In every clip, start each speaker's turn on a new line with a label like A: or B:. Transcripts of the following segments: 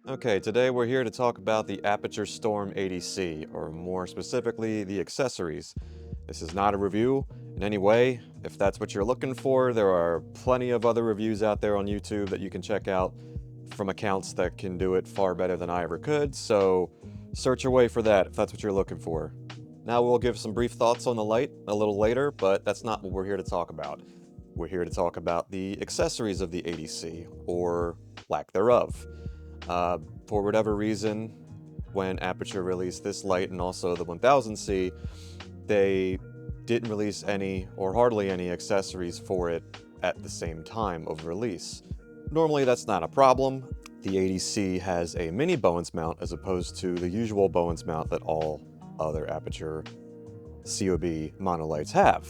A: Okay, today we're here to talk about the Aputure Storm 80C, or more specifically, the accessories. This is not a review in any way. If that's what you're looking for, there are plenty of other reviews out there on YouTube that you can check out from accounts that can do it far better than I ever could, so search your way for that if that's what you're looking for. Now we'll give some brief thoughts on the light a little later, but that's not what we're here to talk about. We're here to talk about the accessories of the 80C, or lack thereof. For whatever reason, when Aputure released this light and also the 1000C, they didn't release any or hardly any accessories for it at the same time of release. Normally that's not a problem. The 80C has a mini Bowens mount as opposed to the usual Bowens mount that all other Aputure COB monolights have.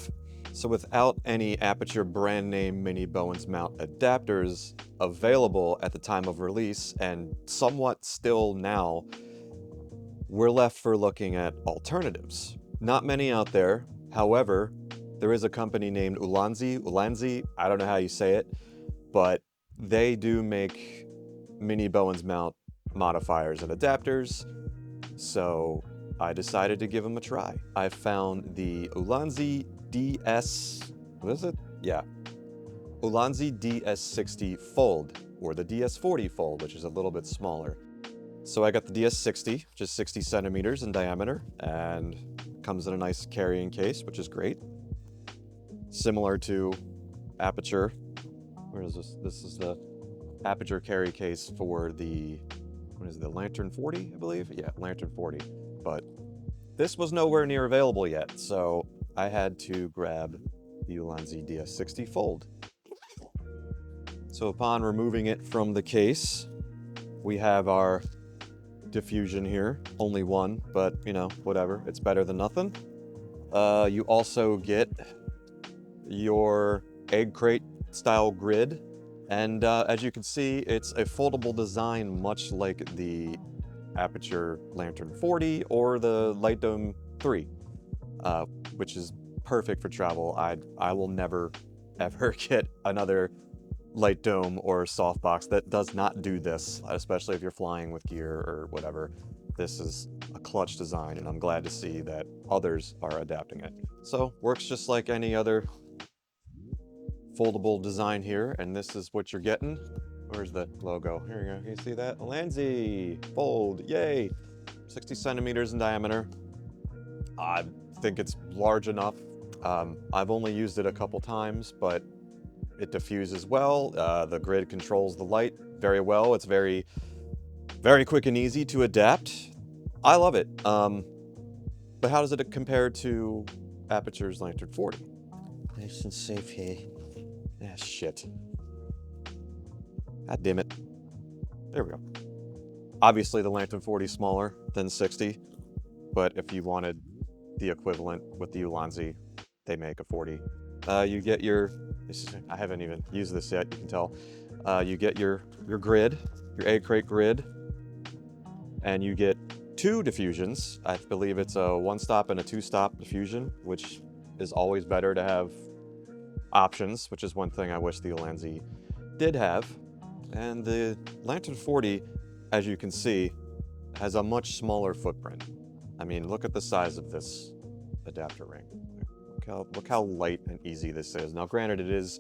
A: So without any Aputure brand name mini Bowens mount adapters available at the time of release, and somewhat still now, we're left for looking at alternatives. Not many out there, however, there is a company named Ulanzi, I don't know how you say it, but they do make mini Bowens mount modifiers and adapters, so I decided to give them a try. I found the Ulanzi DS, what is it? Yeah, Ulanzi DS60 Fold, or the DS40 Fold, which is a little bit smaller. So I got the DS60, just 60 centimeters in diameter, and comes in a nice carrying case, which is great. Similar to Aputure. Where is this? This is the Aputure carry case for the, what is it, the Lantern 40, I believe? Yeah, Lantern 40. But this was nowhere near available yet, so I had to grab the Ulanzi DS60 Fold. So upon removing it from the case, we have our diffusion here. Only one, but you know, whatever. It's better than nothing. You also get your egg crate style grid, and as you can see, it's a foldable design much like the Aputure Lantern 40 or the Light Dome 3, which is perfect for travel. I will never ever get another Light Dome or softbox that does not do this, especially if you're flying with gear or whatever. This is a clutch design, and I'm glad to see that others are adapting it. So, works just like any other foldable design here, and this is what you're getting. Where's the logo? Here you go. Can you see that? Ulanzi Fold, yay! 60 centimeters in diameter. I think it's large enough. I've only used it a couple times, but it diffuses well. The grid controls the light very well. It's very, very quick and easy to adapt. I love it. But how does it compare to Aputure's Lantern 40? Nice and safe here. Ah, shit. God damn it. There we go. Obviously, the Lantern 40 is smaller than 60, but if you wanted the equivalent with the Ulanzi, they make a 40. You get your, I haven't even used this yet, you can tell. You get your grid, your egg crate grid, and you get two diffusions. I believe it's a one-stop and a two-stop diffusion, which is always better to have options, which is one thing I wish the Ulanzi did have. And the Lantern 40, as you can see, has a much smaller footprint. I mean, look at the size of this adapter ring. Look how light and easy this is. Now, granted, it is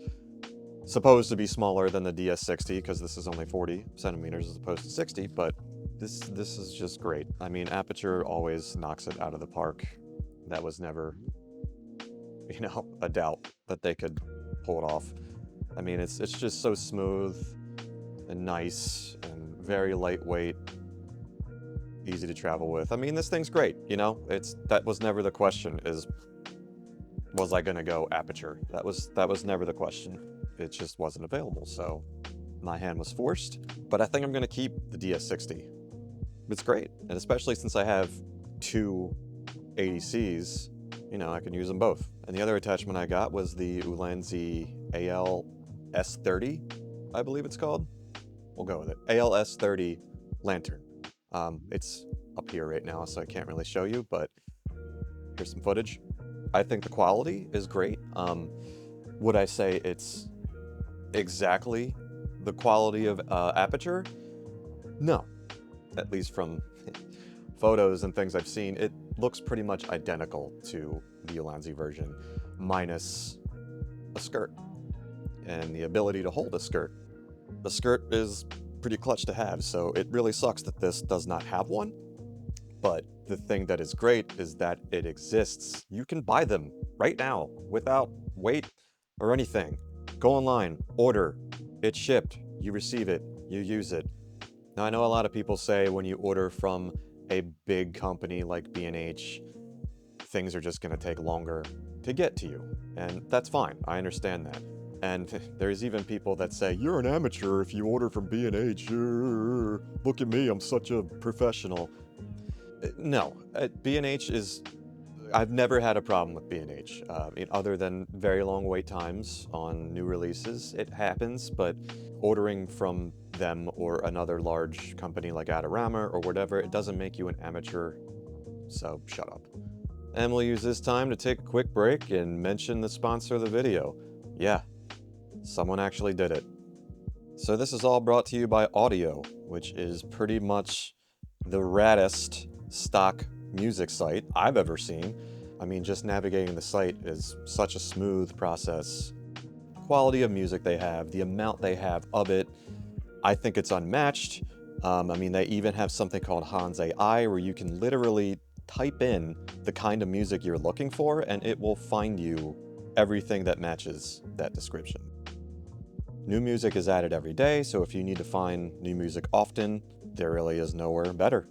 A: supposed to be smaller than the DS60 because this is only 40 centimeters as opposed to 60, but this is just great. I mean, Aputure always knocks it out of the park. That was never, you know, a doubt that they could pull it off. I mean, it's just so smooth and nice and very lightweight, easy to travel with. I mean, this thing's great, you know? That was never the question, was I gonna go Aputure? That was never the question. It just wasn't available, so my hand was forced. But I think I'm gonna keep the DS60. It's great, and especially since I have two 80Cs, you know, I can use them both. And the other attachment I got was the Ulanzi AL-S30, I believe it's called. We'll go with it. AL-S30 Lantern. It's up here right now, so I can't really show you, but here's some footage. I think the quality is great. Would I say it's exactly the quality of Aputure? No. at least from photos and things I've seen, it looks pretty much identical to the Ulanzi version, minus a skirt and the ability to hold a skirt. The skirt is pretty clutch to have, so it really sucks that this does not have one. But the thing that is great is that it exists. You can buy them right now without wait or anything. Go online, order, it's shipped, you receive it, you use it. Now I know a lot of people say when you order from a big company like B&H, things are just going to take longer to get to you. And that's fine, I understand that. And there's even people that say, you're an amateur if you order from B&H. Look at me, I'm such a professional. No, B&H is... I've never had a problem with B&H, other than very long wait times on new releases. It happens, but ordering from them or another large company like Adorama or whatever, it doesn't make you an amateur, so shut up. And we'll use this time to take a quick break and mention the sponsor of the video. Yeah, someone actually did it. So this is all brought to you by Audiio, which is pretty much the raddest stock music site I've ever seen. I mean, just navigating the site is such a smooth process. Quality of music they have, the amount they have of it, I think it's unmatched. I mean, they even have something called Hans AI where you can literally type in the kind of music you're looking for and it will find you everything that matches that description. New music is added every day, so if you need to find new music often, there really is nowhere better.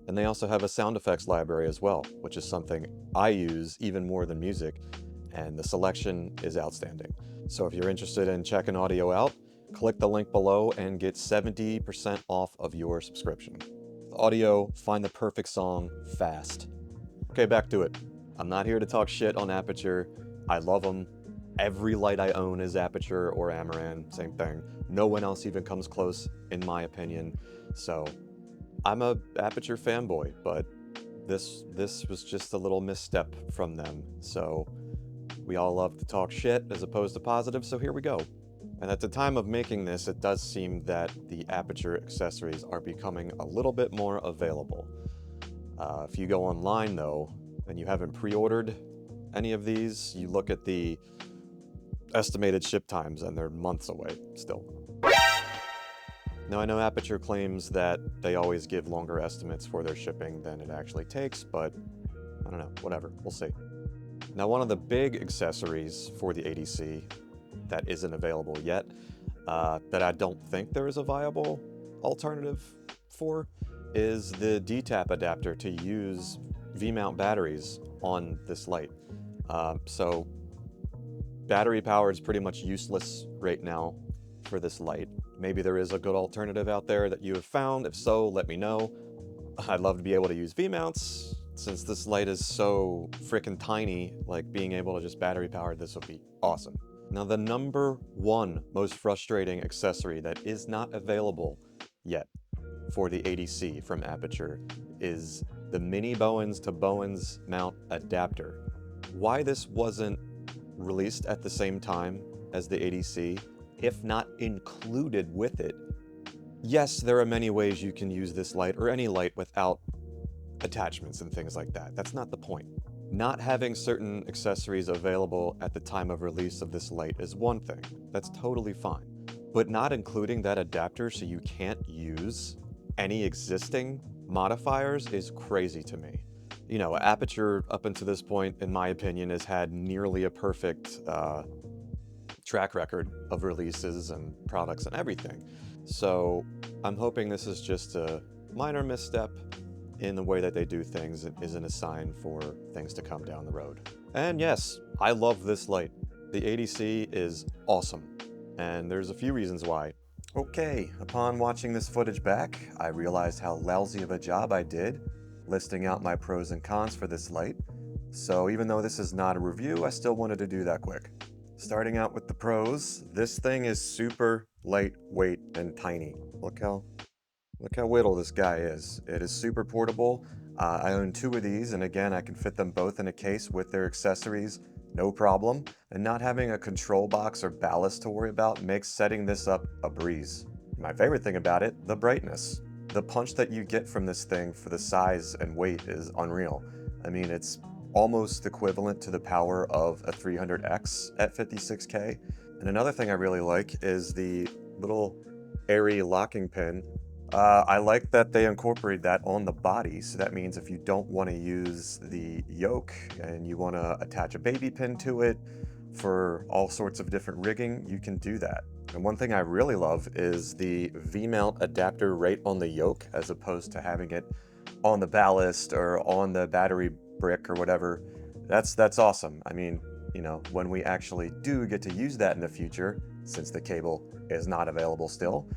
A: And they also have a sound effects library as well, which is something I use even more than music, and the selection is outstanding. So if you're interested in checking Audiio out, click the link below and get 70% off of your subscription. With Audiio, find the perfect song fast. Okay, back to it. I'm not here to talk shit on Aputure. I love them. Every light I own is Aputure or Amaran, same thing. No one else even comes close, in my opinion. So I'm a Aputure fanboy, but this was just a little misstep from them. So we all love to talk shit as opposed to positive, so here we go. And at the time of making this, it does seem that the Aputure accessories are becoming a little bit more available. If you go online though, and you haven't pre-ordered any of these, you look at the estimated ship times and they're months away still. Now I know Aputure claims that they always give longer estimates for their shipping than it actually takes, but I don't know, whatever, we'll see. Now one of the big accessories for the ADC that isn't available yet, that I don't think there is a viable alternative for, is the D-tap adapter to use V-mount batteries on this light. So battery power is pretty much useless right now for this light. Maybe there is a good alternative out there that you have found. If so, let me know. I'd love to be able to use V-mounts. Since this light is so freaking tiny, like being able to just battery power this would be awesome. Now the number one most frustrating accessory that is not available yet for the ADC from Aputure is the mini Bowens to Bowens mount adapter. Why this wasn't released at the same time as the ADC, if not included with it. Yes, there are many ways you can use this light or any light without attachments and things like that. That's not the point. Not having certain accessories available at the time of release of this light is one thing. That's totally fine. But not including that adapter so you can't use any existing modifiers is crazy to me. You know, Aputure up until this point, in my opinion, has had nearly a perfect track record of releases and products and everything. So I'm hoping this is just a minor misstep in the way that they do things. It isn't a sign for things to come down the road. And yes, I love this light. The ADC is awesome, and there's a few reasons why. Okay, upon watching this footage back, I realized how lousy of a job I did listing out my pros and cons for this light. So even though this is not a review, I still wanted to do that quick. Starting out with the pros, this thing is super lightweight and tiny. Look how little this guy is. It is super portable. I own two of these, and again, I can fit them both in a case with their accessories, no problem. And not having a control box or ballast to worry about makes setting this up a breeze. My favorite thing about it, the brightness. the punch that you get from this thing for the size and weight is unreal. I mean, it's almost equivalent to the power of a 300X at 56K. And another thing I really like is the little airy locking pin. I like that they incorporate that on the body, so that means if you don't want to use the yoke and you want to attach a baby pin to it for all sorts of different rigging, you can do that. And one thing I really love is the V-mount adapter right on the yoke, as opposed to having it on the ballast or on the battery brick or whatever. That's awesome. I mean, you know, when we actually do get to use that in the future, since the cable is not available still,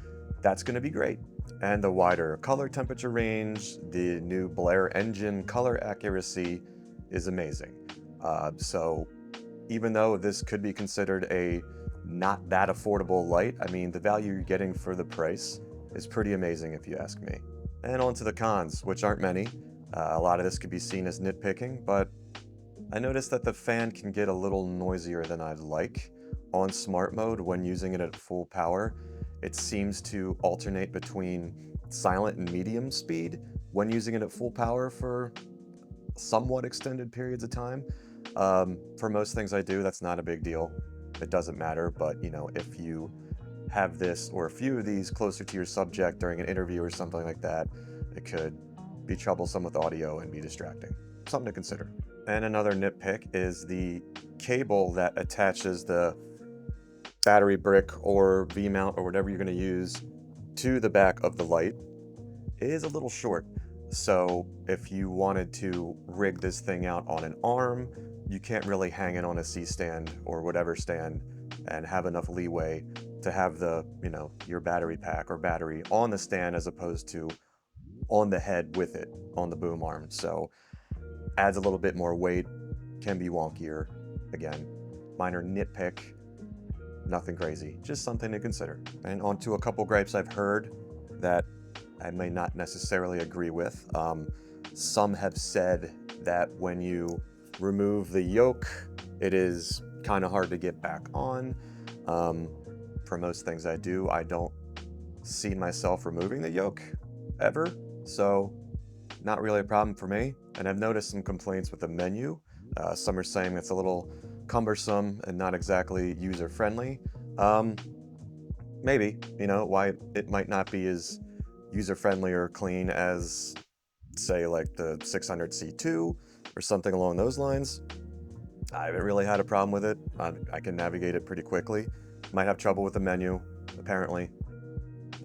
A: that's going to be great. And the wider color temperature range, the new Blair engine color accuracy is amazing. So even though this could be considered a not that affordable light, I mean, the value you're getting for the price is pretty amazing if you ask me. And on to the cons, which aren't many. A lot of this could be seen as nitpicking, but I noticed that the fan can get a little noisier than I'd like. On smart mode, when using it at full power, it seems to alternate between silent and medium speed when using it at full power for somewhat extended periods of time. For most things I do, that's not a big deal. It doesn't matter, but you know, if you have this or a few of these closer to your subject during an interview or something like that, it could be troublesome with audio and be distracting. Something to consider. And another nitpick is the cable that attaches the battery brick or V-mount or whatever you're going to use to the back of the light is a little short. So if you wanted to rig this thing out on an arm, you can't really hang it on a C-stand or whatever stand and have enough leeway to have the, you know, your battery pack or battery on the stand as opposed to on the head with it on the boom arm. So adds a little bit more weight, can be wonkier. Again, minor nitpick, nothing crazy, just something to consider. And on to a couple gripes I've heard that I may not necessarily agree with. Some have said that when you remove the yoke, it is kind of hard to get back on. For most things I do, I don't see myself removing the yoke ever, so not really a problem for me. And I've noticed some complaints with the menu. Some are saying it's a little cumbersome and not exactly user-friendly. Maybe, you know, why it might not be as user-friendly or clean as, say, like the 600C2 or something along those lines. I haven't really had a problem with it. I can navigate it pretty quickly. Might have trouble with the menu, apparently.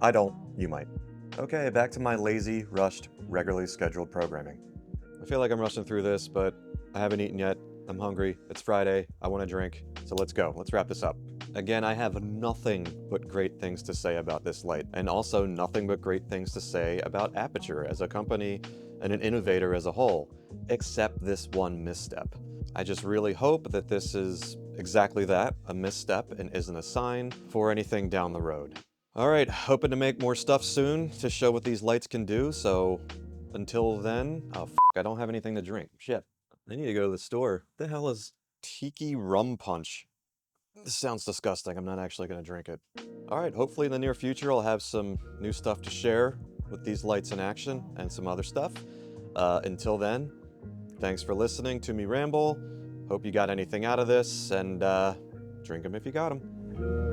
A: I don't, you might. Okay, back to my lazy, rushed, regularly scheduled programming. I feel like I'm rushing through this, but I haven't eaten yet. I'm hungry. It's Friday. I want a drink. So let's go. Let's wrap this up. Again, I have nothing but great things to say about this light, and also nothing but great things to say about Aputure as a company and an innovator as a whole, except this one misstep. I just really hope that this is exactly that, a misstep, and isn't a sign for anything down the road. Alright, hoping to make more stuff soon to show what these lights can do, so until then, oh f***, I don't have anything to drink. Shit. I need to go to the store. What the hell is Tiki Rum Punch? This sounds disgusting. I'm not actually going to drink it. Alright, hopefully in the near future I'll have some new stuff to share with these lights in action and some other stuff. Until then, thanks for listening to me ramble. Hope you got anything out of this, and drink them if you got them.